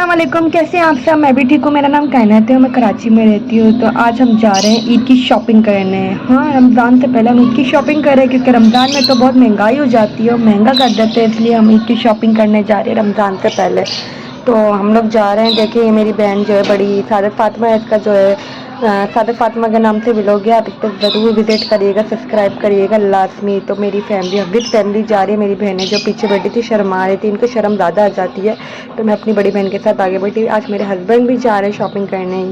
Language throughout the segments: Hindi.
वालेकुम, कैसे हैं आप सब। मैं भी ठीक हूँ। मेरा नाम कायनात है और मैं कराची में रहती हूँ। तो आज हम जा रहे हैं ईद की शॉपिंग करने। हाँ, रमज़ान से पहले हम ईद की शॉपिंग कर रहे हैं क्योंकि रमज़ान में तो बहुत महंगाई हो जाती है और महंगा कर देते हैं, इसलिए हम ईद की शॉपिंग करने जा रहे हैं रमज़ान से पहले। तो हम लोग जा रहे हैं। देखिए ये मेरी बहन जो है बड़ी सादत फातिमा है, इसका जो है सादत फातिमा के नाम से व्लॉग है। आप इस पर ज़रूर विजिट करिएगा, सब्सक्राइब करिएगा लाजमी। तो मेरी फैमिली विद फैमिली जा रही है। मेरी बहनें जो पीछे बैठी थी शर्मा रही थी, इनको शर्म ज़्यादा आ जाती है, तो मैं अपनी बड़ी बहन के साथ आगे बढ़ी। आज मेरे हस्बैंड भी जा रहे हैं शॉपिंग करने।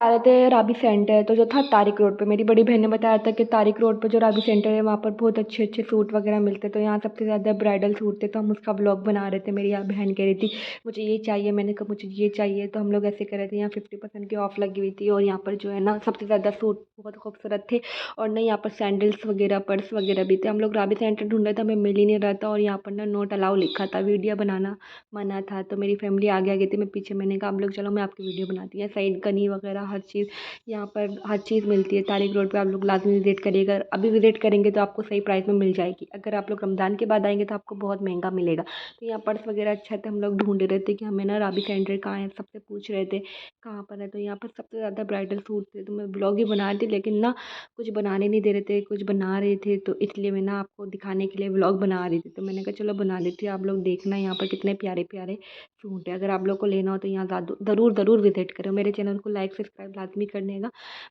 आ रहे थे राबी सेंटर, तो जो था तारिक रोड पे। मेरी बड़ी बहन ने बताया था कि तारिक रोड पे जो राबी सेंटर है वहाँ पर बहुत अच्छे अच्छे सूट वगैरह मिलते हैं। तो यहाँ सबसे ज़्यादा ब्राइडल सूट थे, तो हम उसका व्लॉग बना रहे थे। मेरी बहन कह रही थी मुझे ये चाहिए, मैंने कहा मुझे ये चाहिए। तो हम लोग ऐसे कर रहे थे। यहाँ 50% की ऑफ़ लगी हुई थी और यहाँ पर जो है ना सबसे ज़्यादा सूट बहुत खूबसूरत थे। और ना यहाँ पर सैंडल्स वगैरह, पर्स वगैरह भी थे। हम लोग राबी सेंटर ढूंढ रहे थे, हमें मिल ही नहीं रहा था। और यहाँ पर ना नोट अलाउ लिखा था, वीडियो बनाना मना था। तो मेरी फैमिली आगे आगे थी, मैं पीछे। मैंने कहा हम लोग चलो मैं आपकी वीडियो बनाती हूँ। साइड गनी वगैरह हर चीज़, यहाँ पर हर चीज़ मिलती है। तारिक रोड पे आप लोग लाजमी विज़िट करिएगा। अभी विज़िट करेंगे तो आपको सही प्राइस में मिल जाएगी। अगर आप लोग रमज़ान के बाद आएंगे तो आपको बहुत महंगा मिलेगा। तो यहाँ पर्स वगैरह अच्छा था। हम लोग ढूंढ रहे थे कि हमें ना राबी सेंटर कहाँ है, सबसे पूछ रहे थे कहाँ पर है। तो यहाँ पर सबसे ज़्यादा ब्राइडल सूट थे। तो मैं ब्लॉग ही बना रही थी, लेकिन ना कुछ बनाने नहीं दे रहे थे, कुछ बना रहे थे। तो इसलिए मैं ना आपको दिखाने के लिए ब्लॉग बना रही थी। तो मैंने कहा चलो बना देती हूँ। आप लोग देखना यहाँ पर कितने प्यारे प्यारे सूट है। अगर आप लोग को लेना हो तो यहाँ ज़रूर ज़रूर विजिट करो। मेरे चैनल को लाइक सब्सक्राइब लाजमी करने का,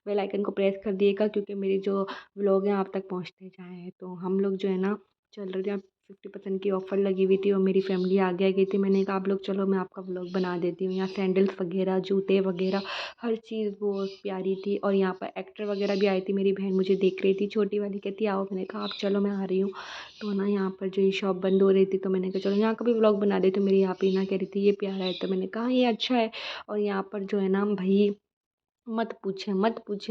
बेल आइकन को प्रेस कर दिएगा, क्योंकि मेरी जो व्लॉग हैं आप तक पहुंचते जाएँ। तो हम लोग जो है ना चल रहे थे। 50% की ऑफ़र लगी हुई थी और मेरी फैमिली आगे आ गई थी। मैंने कहा आप लोग चलो मैं आपका व्लॉग बना देती हूँ। यहाँ सैंडल्स वगैरह, जूते वगैरह, हर चीज़ बहुत प्यारी थी। और यहाँ पर एक्टर वगैरह भी आई थी। मेरी बहन मुझे देख रही थी, छोटी वाली, कहती आओ। मैंने कहा आप चलो मैं आ रही हूँ। तो ना यहाँ पर जो ये शॉप बंद हो रही थी, तो मैंने कहा चलो यहाँ का भी व्लॉग बना देती हूँ। मेरी आप ही ना कह रही थी ये प्यारा है, तो मैंने कहा ये अच्छा है। और यहाँ पर जो है ना भाई मत पूछें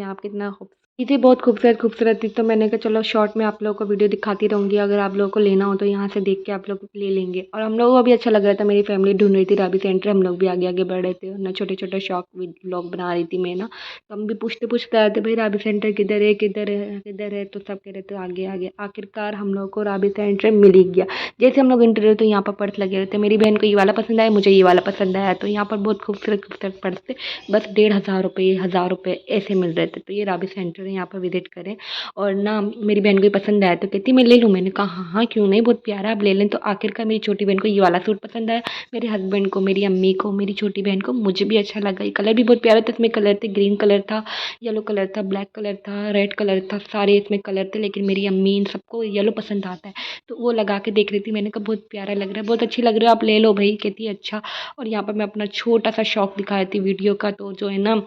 आप, कितना खूब चीज़ें बहुत खूबसूरत खूबसूरत थी। तो मैंने कहा चलो शॉर्ट में आप लोगों को वीडियो दिखाती रहूँगी। अगर आप लोगों को लेना हो तो यहाँ से देख के आप लोग ले लेंगे। और हम लोगों को भी अच्छा लग रहा था। मेरी फैमिली ढूंढ रही थी राबी सेंटर, हम लोग भी आगे आगे बढ़ रहे थे। और ना छोटे छोटे शॉप व्लॉग बना रही थी मैं ना। तो हम भी पूछते पूछते आए थे भाई राबी सेंटर किधर है, किधर है, किधर है। तो सब कह रहे थे आगे आगे। आखिरकार हम लोग को राबी सेंटर मिल ही गया। जैसे हम लोग इंटर रहे तो यहाँ पर पर्स लगे रहते। मेरी बहन को ये वाला पसंद आया, मुझे ये वाला पसंद आया। तो यहाँ पर बहुत खूबसूरत खूबसूरत पर्स थे। बस 1,500 रुपये, 1,000 रुपये ऐसे मिल रहे थे। तो ये राबी सेंटर है, यहाँ पर विजिट करें। और ना मेरी बहन को ये पसंद आया तो कहती मैं ले लूँ। मैंने कहा हाँ हाँ क्यों नहीं, बहुत प्यारा, आप ले लें। तो आखिरकार मेरी छोटी बहन को ये वाला सूट पसंद आया, मेरे हस्बैंड को, मेरी अम्मी को, मेरी छोटी बहन को, मुझे भी अच्छा लगा। ये कलर भी बहुत प्यारा था। इसमें कलर थे, ग्रीन कलर था, येलो कलर था, ब्लैक कलर था, रेड कलर था, सारे इसमें कलर थे। लेकिन मेरी अम्मी इन सबको येलो पसंद आता है, तो वो लगा के देख रही थी। मैंने कहा बहुत प्यारा लग रहा है, बहुत अच्छी लग रही है, आप ले लो भाई। कहती है अच्छा। और यहाँ पर मैं अपना छोटा सा शौक दिखाई थी वीडियो का। तो जो है ना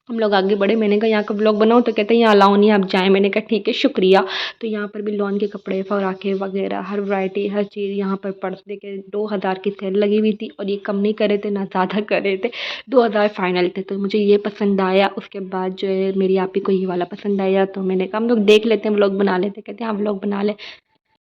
हम लोग आगे बढ़े। मैंने कहा यहाँ का ब्लॉग बनाओ, तो कहते हैं यहाँ अलाउ नहीं है, आप जाएँ। मैंने कहा ठीक है शुक्रिया। तो यहाँ पर भी लॉन के कपड़े, फराके वगैरह, हर वैरायटी, हर चीज़। यहाँ पर पर्स देखे 2,000 की सेल लगी हुई थी और ये कम नहीं कर रहे थे ना ज़्यादा कर रहे थे, 2,000 फाइनल थे। तो मुझे ये पसंद आया। उसके बाद जो है मेरी आप ही को ये वाला पसंद आया। तो मैंने कहा हम लोग देख लेते हैं, व्लॉग बना लेते हैं। कहते हैं हाँ व्लॉग बना ले।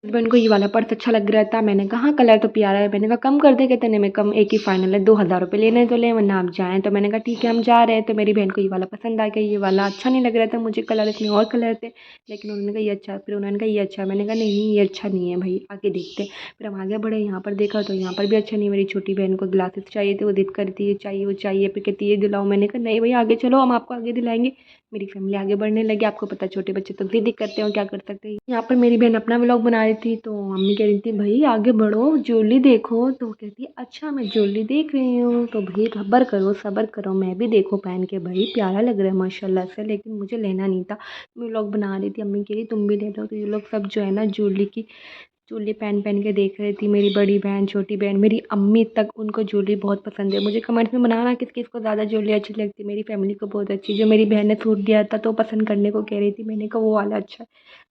हस्बैंड को ये वाला पर्स अच्छा लग रहा था। मैंने कहा हाँ कलर तो प्यारा है। मैंने कहा कम कर दे। कहते नहीं मैं कम, एक ही फाइनल है, 2,000 रुपये लेने तो ले वरना आप जाएँ। तो मैंने कहा ठीक है हम जा रहे हैं। तो मेरी बहन को ये वाला पसंद आ गया। ये वाला अच्छा नहीं लग रहा था मुझे कलर, इसमें और कलर थे, लेकिन उन्होंने कहा ये अच्छा। फिर उन्होंने कहा ये अच्छा। मैंने कहा नहीं ये अच्छा नहीं है भाई, आगे देखते हैं। फिर हम आगे बढ़े, यहाँ पर देखा तो यहाँ पर भी अच्छा नहीं। मेरी छोटी बहन को ग्लासेस चाहिए थे, वो जिद करती है चाहिए वो चाहिए। फिर कहती है ये दिलाओ। मैंने कहा नहीं भाई आगे चलो, हम आपको आगे दिलाएंगे। मेरी फैमिली आगे बढ़ने लगी। आपको पता है छोटे बच्चे तो जिद ही करते हो, क्या कर सकते हैं। यहाँ पर मेरी बहन अपना व्लॉग बना रही थी, तो मम्मी कह रही थी भाई आगे बढ़ो, ज्वेलरी देखो। तो कहती है अच्छा मैं ज्वेलरी देख रही हूँ। तो भाई सब्र करो सब्र करो, मैं भी देखो पहन के, भाई प्यारा लग रहा है माशाल्लाह से, लेकिन मुझे लेना नहीं था। मैं व्लॉग बना रही थी, अम्मी कह रही तुम भी ले लो। तो ये लोग सब जो है ना ज्वेलरी की ज्वेलरी पहन पहन के देख रही थी। मेरी बड़ी बहन, छोटी बहन, मेरी अम्मी तक, उनको ज्वेलरी बहुत पसंद है। मुझे कमेंट्स में बनाना किस किस को ज़्यादा ज्वेलरी अच्छी लगती है। मेरी फैमिली को बहुत अच्छी। जो मेरी बहन ने सूट दिया था तो पसंद करने को कह रही थी, मैंने कहा वो वाला अच्छा है।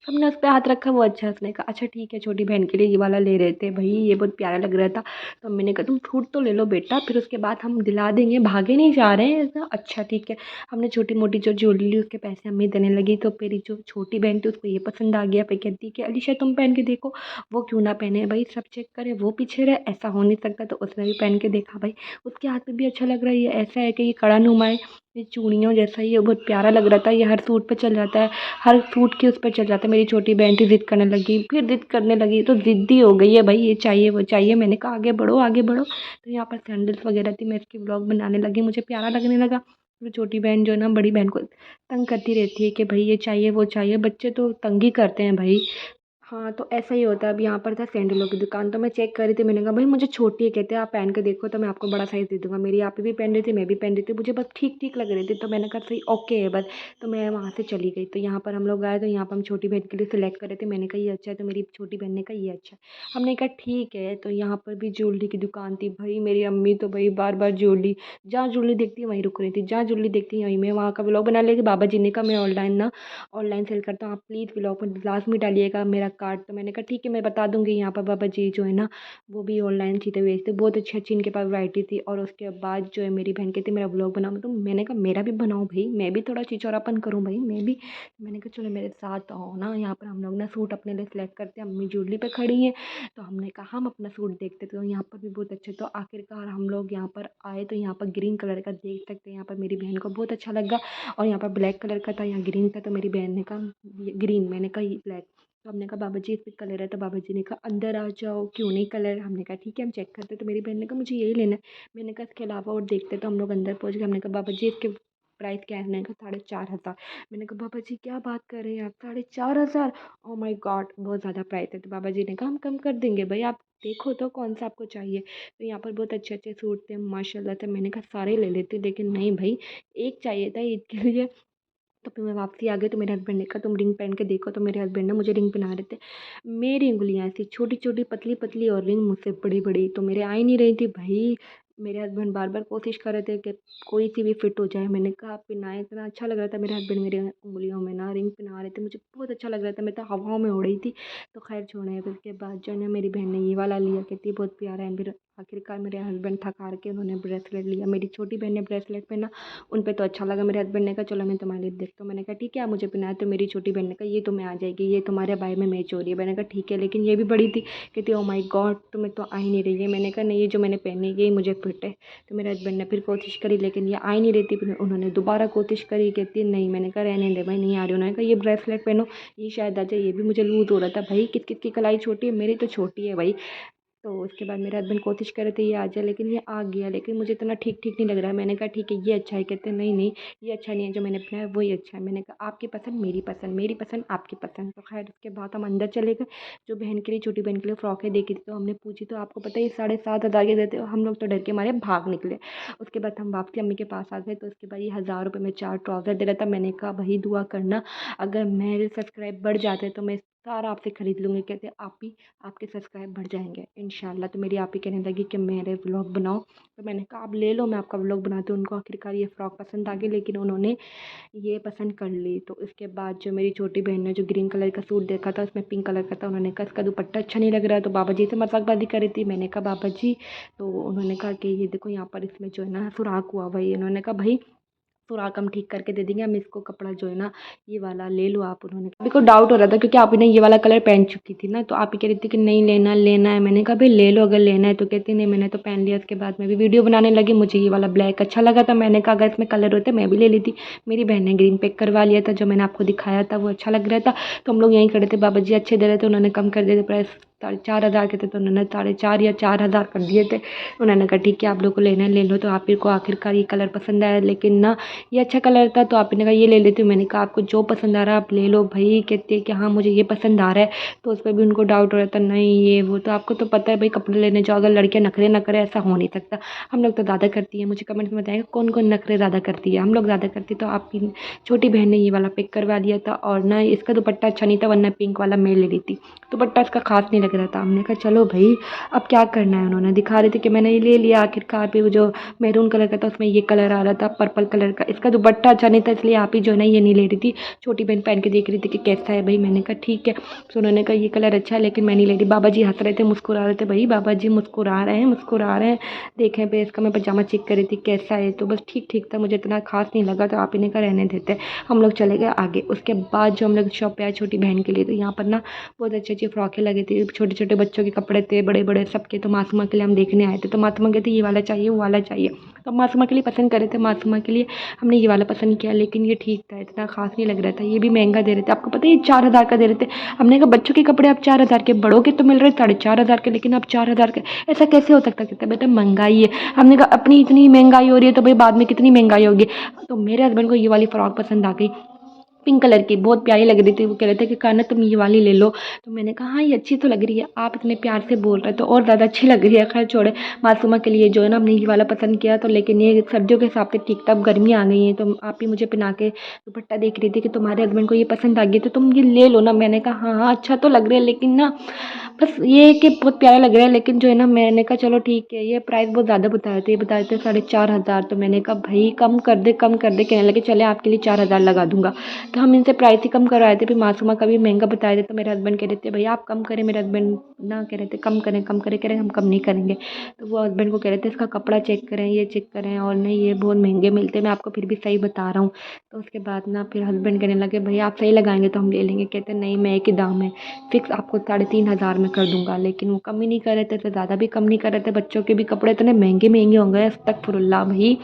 सबने उस पर हाथ रखा, वो अच्छा है। उसने कहा अच्छा ठीक है, छोटी बहन के लिए ये वाला ले रहे थे भाई, ये बहुत प्यारा लग रहा था। तो मैंने कहा तुम सूट तो ले लो बेटा, फिर उसके बाद हम दिला देंगे, भागे नहीं जा रहे हैं। ऐसा अच्छा ठीक है। हमने छोटी मोटी जो ज्वेलरी ली उसके पैसे अम्मी देने लगी। तो मेरी जो छोटी बहन थी उसको ये पसंद आ गया। फिर कहती कि अलीशा तुम पहन के देखो। वो क्यों ना पहने भाई, सब चेक करे वो पीछे रहे, ऐसा हो नहीं सकता। तो उसने भी पहन के देखा भाई, उसके हाथ में भी अच्छा लग रहा है। ये ऐसा है कि ये कड़ा नुमा है, ये चूड़ियों जैसा ही है, बहुत प्यारा लग रहा था। ये हर सूट पे चल जाता है, हर सूट के उस पर चल जाता है। मेरी छोटी बहन थी, जिद करने लगी, फिर जिद करने लगी तो जिद्दी हो गई है भाई, ये चाहिए वो चाहिए। मैंने कहा आगे बढ़ो आगे बढ़ो। तो यहाँ पर सैंडल्स वगैरह थी, मैं इसकी व्लॉग बनाने लगी, मुझे प्यारा लगने लगा। तो छोटी बहन जो है ना, बड़ी बहन को तंग करती रहती है कि भाई ये चाहिए वो चाहिए, बच्चे तो तंग ही करते हैं भाई। हाँ, तो ऐसा ही होता है। अब यहाँ पर था सैंडलों की दुकान, तो मैं चेक कर रही थी। मैंने कहा भाई मुझे छोटी है, कहते हैं आप पहन के देखो तो मैं आपको बड़ा साइज़ दे दूँगा। मेरी यहाँ पे भी पहन रही थी, मैं भी पहन रही थी, मुझे बस ठीक ठीक लग रही थी। तो मैंने कहा सही ओके है बस। तो मैं वहाँ से चली गई। तो यहाँ पर हम लोग आए, तो यहाँ पर हम छोटी बहन के लिए सिलेक्ट कर रहे थे। मैंने कहा ये अच्छा है, तो मेरी छोटी बहन ने कहा ये अच्छा है। हमने कहा ठीक है। तो यहाँ पर भी ज्वेलरी की दुकान थी भाई। मेरी अम्मी तो भाई बार बार ज्वेलरी, जहाँ ज्वेलरी देखती है वहीं रुक रही थी, जहाँ ज्वेलरी देखती है वहीं। मैं वहाँ का व्लॉग बना लेगी। बाबा जी ने कहा मैं ऑनलाइन ना, ऑनलाइन सेल करता हूँ, आप प्लीज़ व्लॉग में लास्ट में डालिएगा मेरा कार्ड। तो मैंने कहा ठीक है मैं बता दूँगी। यहाँ पर बाबा जी जो है ना, वो भी ऑनलाइन चीज़ें बेचते, बहुत अच्छी अच्छी इनके पास वैरायटी थी। और उसके बाद जो है मेरी बहन कहती मेरा व्लॉग बनाओ, तो मैंने कहा मेरा भी बनाओ भाई, मैं भी थोड़ा चिचौरापन करूँ भाई मैं भी। मैंने कहा चलो मेरे साथ आओ ना। यहाँ पर हम लोग ना सूट अपने लिए सिलेक्ट करते हैं, अम्मी ज्वेलरी पे खड़ी हैं। तो हमने कहा हम अपना सूट देखते थे, तो यहाँ पर भी बहुत अच्छे। तो आखिरकार हम लोग यहाँ पर आए, तो यहाँ पर ग्रीन कलर का देख सकते हैं। यहाँ पर मेरी बहन को बहुत अच्छा लगा, और यहाँ पर ब्लैक कलर का था, यहाँ ग्रीन था। तो मेरी बहन ने कहा ये ग्रीन, मैंने कहा ये ब्लैक। तो हमने कहा बाबा जी इस पे कलर है। तो बाबा जी ने कहा अंदर आ जाओ, क्यों नहीं कलर। हमने कहा ठीक है हम चेक करते। तो मेरी बहन ने कहा मुझे यही लेना है। मैंने कहा इसके अलावा और देखते। तो हम लोग अंदर पहुंच गए। हमने कहा बाबा जी इसके प्राइस क्या है। मैंने कहा 4,500। मैंने कहा बाबा जी क्या बात कर रहे हैं आप, 4,500। ओ माय गॉड बहुत ज़्यादा प्राइस है। तो बाबा जी ने कहा हम कम कर देंगे भाई, आप देखो तो कौन सा आपको चाहिए। तो यहाँ पर बहुत अच्छे अच्छे सूट थे माशाल्लाह से। मैंने कहा सारे ले लेते, लेकिन नहीं भाई, एक चाहिए था ईद के लिए। तो फिर मैं वापसी आ गई। तो मेरे हस्बैंड ने कहा तुम रिंग पहन के देखो। तो मेरे हस्बैंड ने मुझे रिंग पहना रहे थे। मेरी उंगलियां ऐसी छोटी छोटी पतली पतली, और रिंग मुझसे बड़ी बड़ी, तो मेरे आ ही नहीं रही थी भाई। मेरे हस्बैंड बार बार कोशिश कर रहे थे कि कोई सी भी फिट हो जाए। मैंने कहा आप पहनाए, इतना अच्छा लग रहा था। मेरे हस्बैंड मेरे उंगलियों में ना रिंग पहना रहे थे, मुझे बहुत अच्छा लग रहा था। मैं तो हवाओं में उड़ रही थी। तो खैर छोड़े, फिर उसके बाद जो है ना मेरी बहन ने ये वाला लिया, कहती है बहुत प्यारा है। फिर आखिरकार मेरे हस्बैंड थक हार के उन्होंने ब्रेसलेट लिया। मेरी छोटी बहन ने ब्रेसलेट पहना, उन पे तो अच्छा लगा। मेरे हस्बैंड ने कहा चलो मैं तुम्हारे लिए देखता हूँ। मैंने कहा ठीक है आप मुझे पहनाए। तो मेरी छोटी बहन ने कहा ये तुम्हें आ जाएगी, ये तुम्हारे बाई में मैच हो रही है। मैंने कहा ठीक है, लेकिन ये भी बड़ी थी। कहती ओ माय गॉड तुम्हें तो आ ही नहीं रही है। मैंने कहा नहीं, ये जो मैंने पहनी है ये मुझे फिट है। तो मेरे हस्बैंड ने फिर कोशिश करी, लेकिन ये आ ही नहीं रही थी। फिर उन्होंने दोबारा कोशिश करी, कहती नहीं। मैंने कहा रहने दे भाई, नहीं आ रही। उन्होंने कहा ये ब्रेसलेट पहनो, ये शायद आ जाए। ये भी मुझे लूज़ हो रहा था भाई, किस किस की कलाई छोटी है, मेरी तो छोटी है भाई। तो उसके बाद मेरे हस्बैंड कोशिश कर रहे थे ये आ जाए, लेकिन ये आ गया। लेकिन मुझे इतना ठीक ठीक नहीं लग रहा है। मैंने कहा ठीक है ये अच्छा है। कहते नहीं नहीं ये अच्छा नहीं है, जो मैंने पहना है वही अच्छा है। मैंने कहा आपकी पसंद मेरी पसंद, मेरी पसंद आपकी पसंद। तो खैर उसके बाद हम अंदर चले गए। जो बहन के लिए, छोटी बहन के लिए फ़्रॉकें देखी थी, तो हमने पूछी। तो आपको पता है ये 7,500 के देते। हम लोग तो डर के मारे भाग निकले। उसके बाद हम वापसी अम्मी के पास आ गए। तो उसके बाद ये 1,000 रुपये में 4 ट्राउज़र दे रहा था। मैंने कहा भाई दुआ करना, अगर मेरे सब्सक्राइब बढ़ जाते तो मैं सारा आपसे ख़रीद लूँगी। कहते आप ही, आपके सब्सक्राइब बढ़ जाएंगे इंशाल्लाह। तो मेरी आप ही कहने लगी कि मेरे व्लॉग बनाओ। तो मैंने कहा आप ले लो, मैं आपका व्लॉग बनाती हूँ। उनको आखिरकार ये फ़्रॉक पसंद आ गई, लेकिन उन्होंने ये पसंद कर ली। तो इसके बाद जो मेरी छोटी बहन ने जो ग्रीन कलर का सूट देखा था, उसमें पिंक कलर का था। उन्होंने कहा इसका दुपट्टा अच्छा नहीं लग रहा है। तो बाबा जी से मजाकबाजी कर रही थी। मैंने कहा बाबा जी, तो उन्होंने कहा कि ये देखो यहाँ पर इसमें जो है ना सुराख हुआ भाई। उन्होंने कहा भाई सुराख हम ठीक करके दे देंगे, हम इसको कपड़ा जो है ना ये वाला ले लो आप। उन्होंने मेरे को डाउट हो रहा था, क्योंकि आप ही ने ये वाला कलर पहन चुकी थी ना। तो आप ही कह रही थी कि नहीं लेना लेना है। मैंने कहा भाई ले लो अगर लेना है। तो कहती नहीं मैंने तो पहन लिया। उसके बाद मैं भी वीडियो बनाने लगी, मुझे ये वाला ब्लैक अच्छा लगा था। मैंने कहा अगर इसमें कलर होते मैं भी ले लेती। मेरी बहन ने ग्रीन पिक करवा लिया था, जो मैंने आपको दिखाया था वो अच्छा लग रहा था। तो हम लोग यहीं खड़े थे, बाबा जी अच्छे दे रहे थे। उन्होंने कम कर दिए थे प्राइस, 4,500 के थे तो उन्होंने 4,500 या 4,000 कर दिए थे। उन्होंने कहा ठीक है आप लोग को लेना है ले लो। तो आप ही को आखिरकार ये कलर पसंद आया, लेकिन ना ये अच्छा कलर था। तो आपने कहा ये ले लेती हूँ। मैंने कहा आपको जो पसंद आ रहा है आप ले लो भाई। कहती है कि हाँ मुझे ये पसंद आ रहा है। तो उस पर भी उनको डाउट हो रहा था, नहीं ये वो। तो आपको तो पता है भाई कपड़े लेने जाओ, अगर लड़कियाँ नखरे ना करे ऐसा हो नहीं सकता। हम लोग तो ज़्यादा करती है। मुझे कमेंट में बताएंगे कौन कौन नखरे ज़्यादा करती है। हम लोग ज़्यादा करती। तो आपकी छोटी बहन ने ये वाला पिक करवा दिया था, और ना इसका दुपट्टा अच्छा नहीं था, वरना पिंक वाला मैं ले ली थी। दुपट्टा इसका खास नहीं लग रहा था। हमने कहा चलो भाई अब क्या करना है। उन्होंने दिखा रहे थे कि मैंने ये ले लिया। आखिरकार भी वो जो मैरून कलर का था उसमें ये कलर आ रहा था पर्पल कलर का। इसका दुपट्टा अच्छा नहीं था, इसलिए आप ही जो है ना ये नहीं ले रही थी। छोटी बहन पहन के देख रही थी कि कैसा है भाई। मैंने कहा ठीक है। तो उन्होंने कहा ये कलर अच्छा है, लेकिन मैं नहीं ले रही। बाबा जी हंस रहे थे, मुस्कुरा रहे थे भाई। बाबा जी मुस्कुरा रहे हैं मुस्कुरा रहे हैं। देखें पे इसका मैं पजामा चेक कर रही थी कैसा है, तो बस ठीक ठीक था, मुझे इतना खास नहीं लगा। तो आप इन्हें का रहने देते। हम लोग चले गए आगे। उसके बाद जो हम लोग शॉप पे आए छोटी बहन के लिए, तो यहाँ पर ना बहुत अच्छी अच्छी फ्रॉकें लगी थी। छोटे छोटे बच्चों के कपड़े थे, बड़े बड़े सबके। तो मासूमा के लिए हम देखने आए थे, तो मासूमा कहती ये वाला चाहिए, वो वाला चाहिए। तो मासूमा के लिए पसंद करे थे, मासूमा के लिए हमने ये वाला पसंद किया, लेकिन ये ठीक था, इतना खास नहीं लग रहा था। ये भी महंगा दे रहे थे, आपको पता है ये 4,000 का दे रहे थे। हमने कहा बच्चों के कपड़े आप 4,000 के, बड़ों के तो मिल रहे 4,500 के, लेकिन आप 4,000 के, ऐसा कैसे हो सकता? कहते बेटा महंगाई है। हमने कहा अपनी इतनी महंगाई हो रही है तो भाई बाद में कितनी महंगाई होगी। तो मेरे हस्बैंड को ये वाली फ्रॉक पसंद आ गई, पिंक कलर की, बहुत प्यारी लग रही थी। वो कह रहे थे कि कान्हा तुम ये वाली ले लो। तो मैंने कहा हाँ ये अच्छी तो लग रही है, आप इतने प्यार से बोल रहे तो और ज़्यादा अच्छी लग रही है। खैर छोड़े, मासूमा के लिए जो है ना हमने ये वाला पसंद किया। तो लेकिन ये सर्दियों के हिसाब से ठीक था, अब गर्मी आ गई है। तो आप ही मुझे पहना के दुपट्टा देख रही थी कि तुम्हारे हस्बैंड को ये पसंद आ गई तो तुम ये ले लो ना। मैंने कहा हाँ हाँ अच्छा तो लग रहा है, लेकिन ना बस ये है कि बहुत प्यारा लग रहा है। लेकिन जो है ना मैंने कहा चलो ठीक है, ये प्राइस बहुत ज़्यादा बताए थे 4,500। तो मैंने कहा भाई कम कर दे, कम कर दे। कहने लगे चले आपके लिए 4,000 लगा दूंगा। तो हम इनसे प्राइस ही कम करवाए थे। फिर मासूमा का भी महंगा बताए थे, तो मेरे हस्बैंड कह रहे थे भैया आप कम करें। मेरे हस्बैंड ना कह रहे थे कम करें, कम करें, कह रहे हम कम नहीं करेंगे। तो वो हस्बैंड को कह रहे थे इसका कपड़ा चेक करें, ये चेक करें, और नहीं ये बहुत महंगे मिलते हैं, मैं आपको फिर भी सही बता रहा हूँ। तो उसके बाद ना फिर हस्बैंड कहने लगे भैया आप सही लगाएंगे तो हम ले लेंगे। कहते नहीं मैं एक ही दाम है फिक्स आपको 3,500 में कर दूंगा। लेकिन वो कम ही नहीं कर रहे थे, तो ज़्यादा भी कम नहीं कर रहे थे। बच्चों के भी कपड़े इतने महंगे महंगे होंगे अस्तगफुरुल्लाह भाई।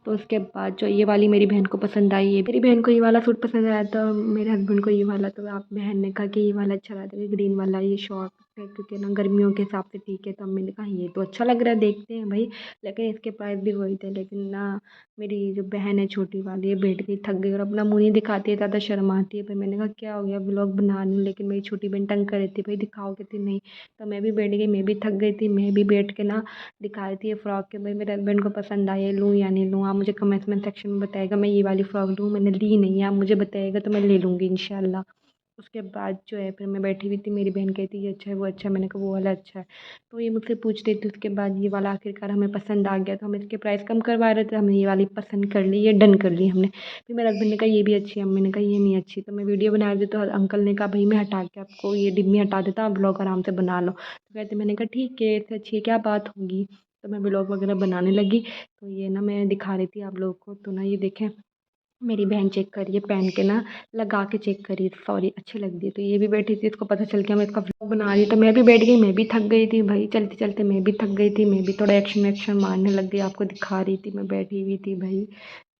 तो उसके बाद जो ये वाली मेरी बहन को पसंद आई, ये मेरी बहन को ये वाला सूट पसंद आया, तो मेरे हस्बैंड को ये वाला। तो आप बहन ने कहा कि ये वाला अच्छा लग रहा है, ग्रीन वाला ये शॉर्ट है, क्योंकि ना गर्मियों के हिसाब से ठीक है। तो मैंने कहा ये तो अच्छा लग रहा है, देखते हैं भाई। लेकिन इसके प्राइस भी वही थे। लेकिन ना मेरी जो बहन है छोटी वाली, ये बैठ गई, थक गई और अपना मुँह नहीं दिखाती है, ज़्यादा शर्म आती है। फिर मैंने कहा क्या हो गया, ब्लॉग बना लूँ। लेकिन मेरी छोटी बहन तंग कर रही थी भाई दिखाओ, कहती नहीं। तो मैं भी बैठ गई, मैं भी थक गई थी, मैं भी बैठ के ना दिखा रही थी ये फ्रॉक के भाई मेरे हस्बैंड को पसंद आए, लूँ या नहीं लूँ। आप मुझे कमेंट सेक्शन में बताएगा, मैं ये वाली फ़्रॉक लूँ, मैंने ली नहीं है, आप मुझे बताइएगा तो मैं ले लूँगी इंशाल्लाह। उसके बाद जो है फिर मैं बैठी हुई थी, मेरी बहन कहती ये अच्छा है, वो अच्छा है। मैंने कहा वो वाला अच्छा है। तो ये मुझसे पूछ रही थी। उसके बाद ये वाला आखिरकार हमें पसंद आ गया, तो हम इसके प्राइस कम करवा रहे थे, हमने ये वाली पसंद कर ली, ये डन कर ली हमने। फिर मेरे हस्बैंड ने कहा ये भी अच्छी है, मैंने कहा ये नहीं अच्छी। तो मैं वीडियो बना रही थी, तो अंकल ने कहा भाई मैं हटा के आपको ये डिब्बी हटा देता हूँ, ब्लॉग आराम से बना लो। तो कहते मैंने कहा ठीक है, इससे अच्छी है क्या बात होगी। तो मैं ब्लॉग वगैरह बनाने लगी। तो ये ना मैं दिखा रही थी आप लोगों को। तो ना ये देखें, मेरी बहन चेक करिए पहन के ना, लगा के चेक करिए, सॉरी अच्छी लग रही है। तो ये भी बैठी थी, इसको पता चल गया मैं इसका व्लॉग बना रही। तो मैं भी बैठ गई, मैं भी थक गई थी भाई, चलते चलते मैं भी थक गई थी, मैं भी थोड़ा एक्शन वैक्शन मारने लग गई, आपको दिखा रही थी, मैं बैठी हुई थी भाई।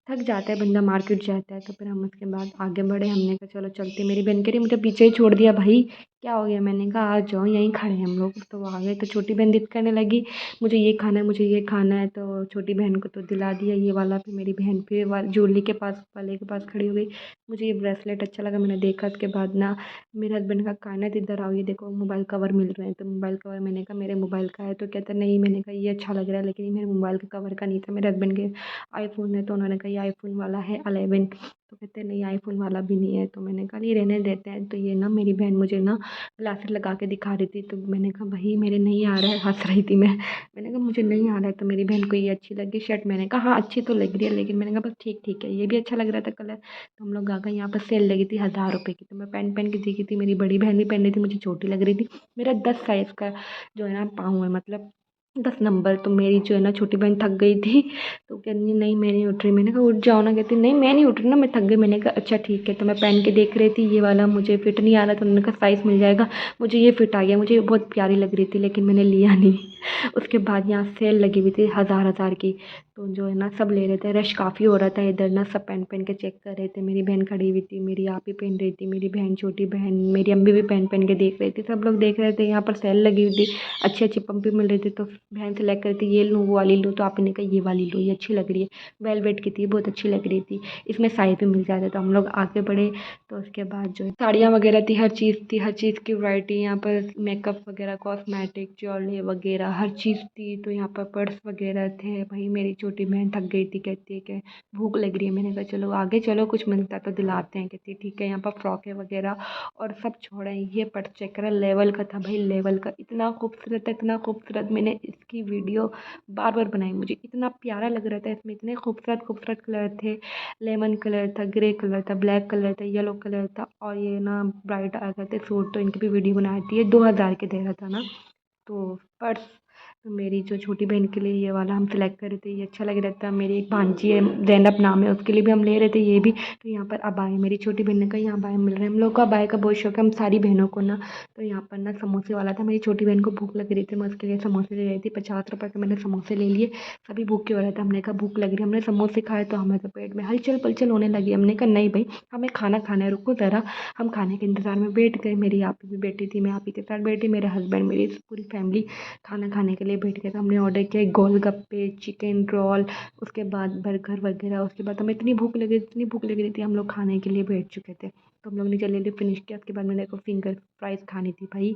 थक जाता है बंदा, मार्केट जाता है। तो फिर हम उसके बाद आगे बढ़े, हमने कहा चलो चलते। मेरी बहन कह रही मुझे पीछे ही छोड़ दिया भाई, क्या हो गया। मैंने कहा आ जाओ यहीं खड़े हैं हम लोग। तो वो आ गए। तो छोटी बहन जिद करने लगी मुझे ये खाना है, मुझे ये खाना है। तो छोटी बहन को तो दिला दिया ये वाला। फिर मेरी बहन फिर ज्वेलरी के पास वाले के पास खड़ी हो गई। मुझे ये ब्रेसलेट अच्छा लगा, मैंने देखा। उसके बाद ना मेरे हस्बैंड का कान है, तो इधर आओ ये देखो मोबाइल कवर मिल रहे हैं। तो मोबाइल कवर, मैंने कहा मेरे मोबाइल का है। तो कहता नहीं, मैंने कहा ये अच्छा लग रहा है, लेकिन ये मेरे मोबाइल के कवर का नहीं था, मेरे हस्बैंड के आईफ़ोन है। तो उन्होंने कहा ये आईफ़ोन वाला है 11। तो कहते नहीं आईफ़ोन वाला भी नहीं है। तो मैंने कहा नहीं रहने देते हैं। तो ये ना मेरी बहन मुझे ना ग्लासेस लगा के दिखा रही थी। तो मैंने कहा भाई मेरे नहीं आ रहा है, हंस रही थी मैं। मैंने कहा मुझे नहीं आ रहा है। तो मेरी बहन को ये अच्छी लगी शर्ट। मैंने कहा हाँ अच्छी तो लग रही है, लेकिन मैंने कहा बस ठीक ठीक है, ये भी अच्छा लग रहा था कलर। तो हम लोग आ गए, यहाँ पर सेल लगी थी 1,000 रुपये की। तो मैं पहन पहन के देखी थी, मेरी बड़ी बहन भी पहन रही थी, मुझे छोटी लग रही थी। मेरा 10 साइज़ का जो है ना पाँव है, मतलब 10 नंबर। तो मेरी जो है ना छोटी बहन थक गई थी। तो कह रही नहीं मैं नहीं उठ रही। मैंने कहा उठ जाओ ना। कहती नहीं मैं नहीं उठ रही ना, मैं थक गई। मैंने कहा अच्छा ठीक है। तो मैं पहन के देख रही थी, ये वाला मुझे फिट नहीं आ रहा। तो उन्होंने कहा साइज़ मिल जाएगा। मुझे ये फिट आ गया, मुझे ये बहुत प्यारी लग रही थी, लेकिन मैंने लिया नहीं। उसके बाद यहाँ सेल लगी हुई थी 1,000 की। तो जो है ना सब ले रहे थे, रश काफ़ी हो रहा था इधर ना, सब पहन पहन के चेक कर रहे थे। मेरी बहन खड़ी हुई थी, मेरी आप ही पहन रही थी, मेरी बहन छोटी बहन, मेरी अम्मी भी पहन पहन के देख रही थी, सब लोग देख रहे थे। यहाँ पर सेल लगी हुई थी, अच्छी अच्छी पंपी मिल रही थी। तो बहन सेलेक्ट करी थी ये लूँ वो वाली लूँ। तो आपने कहा ये वाली लो, ये अच्छी लग रही है, वेलवेट की थी, बहुत अच्छी लग रही थी, इसमें साइज भी मिल जाता। तो हम लोग आगे बढ़े। तो उसके बाद जो है साड़ियाँ वगैरह थी, हर चीज़ थी, हर चीज़ की वैरायटी। यहाँ पर मेकअप वगैरह, कॉस्मेटिक, ज्वेलरी वगैरह हर चीज़ थी। तो यहाँ पर पर्स वगैरह थे भाई। मेरी छोटी बहन थक गई थी, कहती है कि भूख लग रही है। मैंने कहा चलो आगे चलो, कुछ मिलता है तो दिलाते हैं। कहती है ठीक है। यहाँ पर फ्रॉक है वगैरह और सब छोड़ा। ये पर्स चेक करा, लेवल का था भाई, लेवल का, इतना खूबसूरत है, इतना खूबसूरत। मैंने इसकी वीडियो बार बार बनाई, मुझे इतना प्यारा लग रहा था। इसमें इतने खूबसूरत खूबसूरत कलर थे, लेमन कलर था, ग्रे कलर था, ब्लैक कलर था, येलो कलर था, और ये ना ब्राइट आ गए थे सूट। तो इनकी भी वीडियो बनाई थी। ये 2,000 के दे रहा था ना। तो पर्स तो मेरी जो छोटी बहन के लिए ये वाला हम सेलेक्ट करे थे, ये अच्छा लग रहा था। मेरी एक भांजी है, ज़ैनब नाम है, उसके लिए भी हम ले रहे थे ये भी। तो यहाँ पर अबाए, मेरी छोटी बहन ने कहा यहाँ अबाए मिल रहे हैं, हम लोग को अबाए का बहुत शौक है, हम सारी बहनों को ना। तो यहाँ पर ना समोसे वाला था, मेरी छोटी बहन को भूख लग रही थी, मैं उसके लिए समोसे ले रही थी। 50 रुपये के मैंने समोसे ले लिए। सभी भूखे हो रहे थे, हमने कहा भूख लग रही है, हमने समोसे खाए तो हमें तो पेट में हलचल पलचल होने लगी। हमने कहा नहीं भाई, हमें खाना खाना है, रुको ज़रा। हम खाने के इंतज़ार में बैठ गए, मेरी आपी भी बैठी थी, मैं आपी के साथ बैठी, मेरे हस्बैंड, मेरी पूरी फैमिली खाना खाने के लिए बैठ गए। तो हमने ऑर्डर किया गोलगप्पे, चिकन रोल, उसके बाद बर्गर वगैरह। उसके बाद हमें इतनी भूख लगी, इतनी भूख लग रही थी, हम लोग खाने के लिए बैठ चुके थे। तो हम लोग ने जल्दी जल्दी फिनिश किया। उसके बाद मैंने को फिंगर फ्राइज़ खानी थी भाई।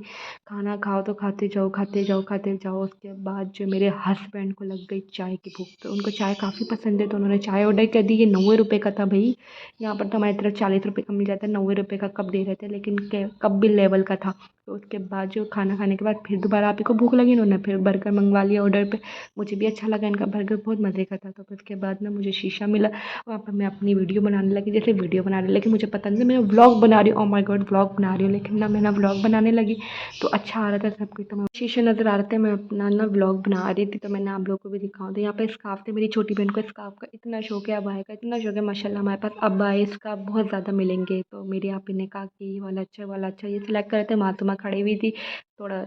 खाना खाओ तो खाते जाओ, खाते जाओ, खाते जाओ। उसके बाद जो मेरे हस्बैंड को लग गई चाय की भूख, तो उनको चाय काफ़ी पसंद है, तो उन्होंने चाय ऑर्डर कर दी। ये 90 रुपये का था भाई। यहाँ पर तो हमारी तरफ 40 रुपये का मिल जाता है, 90 रुपये का कप दे रहे थे, लेकिन कप भी लेवल का था। तो उसके बाद जो खाना खाने के बाद फिर दोबारा आप ही को भूख लगी, उन्होंने फिर बर्गर मंगवा लिया ऑर्डर पे। मुझे भी अच्छा लगा, इनका बर्गर बहुत मज़े का था। तो फिर उसके बाद ना मुझे शीशा मिला, वहाँ पर मैं अपनी वीडियो बनाने लगी, जैसे वीडियो बना रही, लेकिन मुझे पता नहीं था मैं व्लॉग बना रही हूँ। ओह माय गॉड, व्लॉग बना रही हूँ। लेकिन ना मैं ना व्लॉग बनाने लगी, तो अच्छा आ रहा था सब कुछ। तो मैं शीशे नज़र आ रहे थे, मैं अपना ना व्लॉग बना रही थी, तो मैंने आप लोगों को भी दिखाऊँ। तो यहाँ पे स्कार्फ थे, मेरी छोटी बहन को स्कार्फ का इतना शौक है, अबाया का इतना शौक है, माशाल्लाह हमारे पास अबाए स्कार्फ बहुत ज़्यादा मिलेंगे। तो मेरी आपी ने कहा कि ये वाला अच्छा, वाला अच्छा, ये सिलेक्ट कर रहे थे। मासूमा खड़ी हुई थी, थोड़ा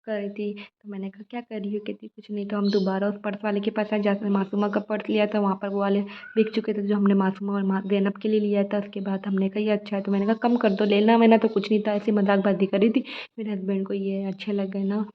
कर रही थी। तो मैंने कहा क्या कर रही हो? कहती कुछ नहीं। तो हम दोबारा उस पर्स वाले के पास आए, जहाँ मासूमा का पर्स लिया था, वहाँ पर वो वाले बिक चुके थे जो हमने मासूमा और ज़ैनब के लिए लिया था। उसके बाद हमने कहा ये अच्छा है, तो मैंने कहा कम कर दो, लेना मैंने तो कुछ नहीं था, ऐसी मजाकबाजी करी थी। मेरे हस्बैंड को ये अच्छे लग गए ना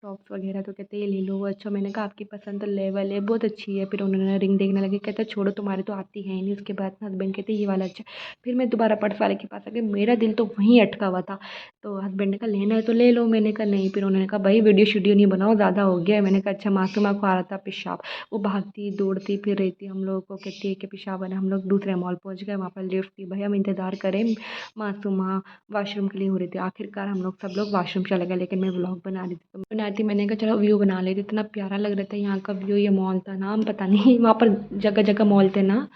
टॉप्स वगैरह, तो कहते ये ले लो। वो अच्छा, मैंने कहा आपकी पसंद तो लेवल है, बहुत अच्छी है। फिर उन्होंने रिंग देखने लगे, कहता छोड़ो तुम्हारे तो आती है ही नहीं। उसके बाद हस्बैंड कहते ये वाला अच्छा। फिर मैं दोबारा पर्स वाले के पास आ गई, मेरा दिल तो वहीं अटका हुआ था। तो हस्बैंड ने कहा लेना है तो ले लो, मैंने कहा नहीं। फिर उन्होंने कहा भाई वीडियो शीडियो नहीं बनाओ, ज़्यादा हो गया है। मैंने कहा अच्छा। मासूमा को आ रहा था पेशाब, वो भागती दौड़ती फिर रही थी, हम लोगों को कहती है कि पेशाब आना। हम लोग दूसरे मॉल पहुंच गए, वहाँ पर लिफ्ट थी भाई, हम इंतज़ार करें। मासूमा वॉशरूम के लिए हो रही थी, आखिरकार हम लोग सब लोग वॉशरूम चले गए, लेकिन मैं व्लॉग बना रही थी। तो बना रही थी, मैंने कहा चलो व्यू बना लेती, इतना प्यारा लग रहा था यहाँ का व्यू। ये मॉल था नाम पता नहीं, वहाँ पर जगह जगह मॉल थे ना,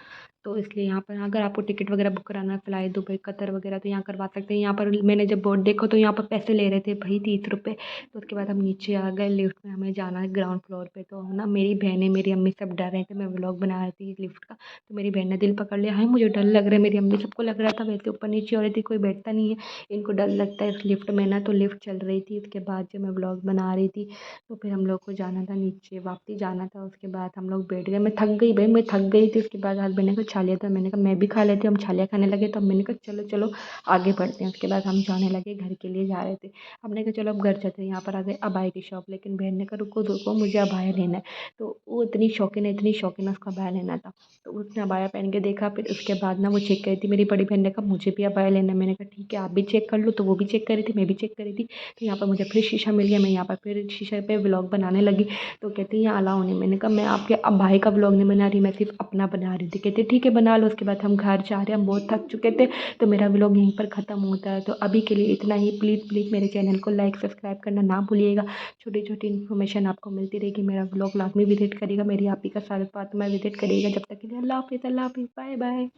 तो इसलिए यहाँ पर अगर आपको टिकट वगैरह बुक कराना है, फ़्लाई दुबई कतर वगैरह, तो यहाँ करवा सकते हैं। यहाँ पर मैंने जब बोर्ड देखा तो यहाँ पर पैसे ले रहे थे भाई, 30 रुपये। तो उसके बाद हम नीचे आ गए, लिफ्ट में हमें जाना है ग्राउंड फ्लोर पे। तो ना मेरी बहनें, मेरी अम्मी सब डर रहे थे, मैं व्लॉग बना रही थी लिफ्ट का। तो मेरी बहन ने दिल पकड़ लिया, है मुझे डर लग रहा है। मेरी अम्मी सबको लग रहा था, वैसे ऊपर नीचे हो रही थी, कोई बैठता नहीं है, इनको डर लगता है इस लिफ्ट में ना। तो लिफ्ट चल रही थी, उसके बाद जब मैं व्लॉग बना रही थी, तो फिर हम लोग को जाना था नीचे, वापसी जाना था। उसके बाद हम लोग बैठ गए, मैं थक गई भाई, मैं थक गई थी। उसके बाद हस्बैंड ने कुछ छा लिया था, मैंने कहा मैं भी खा लेती हूँ। हम छालिया खाने लगे, तो मैंने कहा चलो चलो आगे बढ़ते हैं। उसके बाद हम जाने लगे, घर के लिए जा रहे थे। हमने कहा चलो अब घर चलते हैं। यहाँ पर आ गए अबाया की शॉप, लेकिन बहन ने कहा रुको रुको, मुझे अबाया लेना है। तो वो इतनी शौकीन है, इतनी शौकीन है, उसका अबाया लेना था। तो उसने अबाया पहन के देखा, फिर उसके बाद ना वो चेक करी थी। मेरी बड़ी बहन ने कहा मुझे भी अबाया लेना है। मैंने कहा ठीक है, आप भी चेक कर लो। तो वो भी चेक करी थी, मैं भी चेक करी थी। तो यहाँ पर मुझे फिर शीशा मिल गया, मैं यहाँ पर फिर शीशे पे व्लॉग बनाने लगी। तो कहती है यहाँ अलाउ नहीं। मैंने कहा मैं आपके अब भाई का व्लॉग नहीं बना रही, मैं सिर्फ अपना बना रही थी। कहते ठीक है बना लो। उसके बाद हम घर जा रहे हैं, हम बहुत थक चुके थे, तो मेरा व्लॉग यहीं पर ख़त्म होता है। तो अभी के लिए इतना ही। प्लीज़ प्लीज़ मेरे चैनल को लाइक सब्सक्राइब करना ना भूलिएगा। छोटी छोटी इन्फॉर्मेशन आपको मिलती रहेगी। मेरा व्लॉग लाजमी विजिट करिएगा, मेरी आप ही का सारा फातिमा विजिट करिएगा। जब तक के लिए अल्लाह हाफ़िज़, अल्लाह हाफ़िज़, बाय बाय।